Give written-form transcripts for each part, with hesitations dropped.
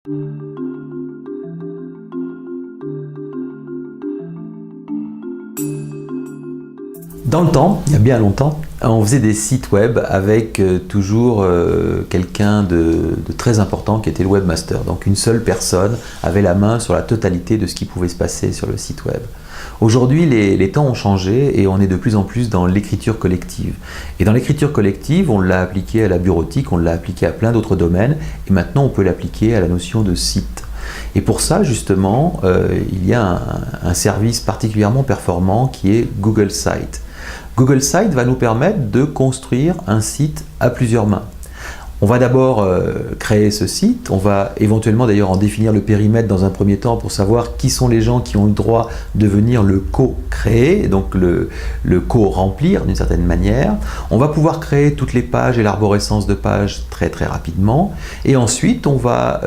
Dans le temps, il y a bien longtemps, on faisait des sites web avec toujours quelqu'un de très important qui était le webmaster. Donc une seule personne avait la main sur la totalité de ce qui pouvait se passer sur le site web. Aujourd'hui, les temps ont changé et on est de plus en plus dans l'écriture collective. Et dans l'écriture collective, on l'a appliqué à la bureautique, on l'a appliqué à plein d'autres domaines et maintenant on peut l'appliquer à la notion de site. Et pour ça, justement, il y a un service particulièrement performant qui est Google Sites. Google Sites va nous permettre de construire un site à plusieurs mains. On va d'abord créer ce site, on va éventuellement d'ailleurs en définir le périmètre dans un premier temps pour savoir qui sont les gens qui ont le droit de venir le co-créer, donc le co-remplir d'une certaine manière. On va pouvoir créer toutes les pages et l'arborescence de pages très rapidement. Et ensuite, on va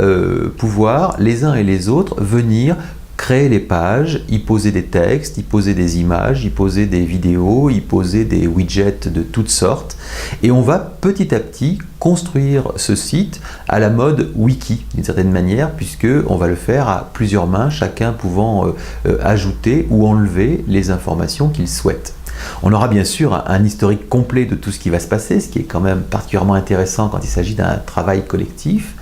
pouvoir les uns et les autres venir créer les pages, y poser des textes, y poser des images, y poser des vidéos, y poser des widgets de toutes sortes. Et on va petit à petit construire ce site à la mode wiki d'une certaine manière, puisque on va le faire à plusieurs mains, chacun pouvant ajouter ou enlever les informations qu'il souhaite. On aura bien sûr un historique complet de tout ce qui va se passer, ce qui est quand même particulièrement intéressant quand il s'agit d'un travail collectif.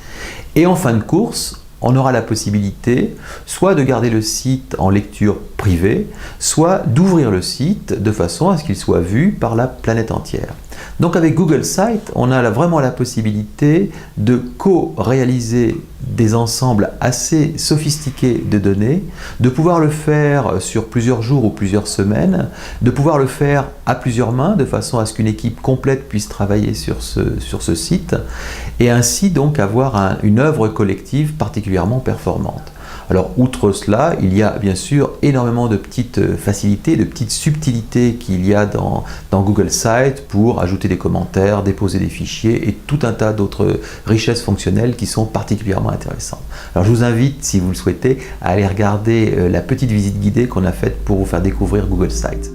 Et en fin de course, on aura la possibilité soit de garder le site en lecture privée, soit d'ouvrir le site de façon à ce qu'il soit vu par la planète entière. Donc avec Google Sites, on a vraiment la possibilité de co-réaliser des ensembles assez sophistiqués de données, de pouvoir le faire sur plusieurs jours ou plusieurs semaines, de pouvoir le faire à plusieurs mains de façon à ce qu'une équipe complète puisse travailler sur ce site et ainsi donc avoir une œuvre collective particulièrement performante. Alors outre cela, il y a bien sûr énormément de petites facilités, de petites subtilités qu'il y a dans Google Sites pour ajouter des commentaires, déposer des fichiers et tout un tas d'autres richesses fonctionnelles qui sont particulièrement intéressantes. Alors je vous invite, si vous le souhaitez, à aller regarder la petite visite guidée qu'on a faite pour vous faire découvrir Google Sites.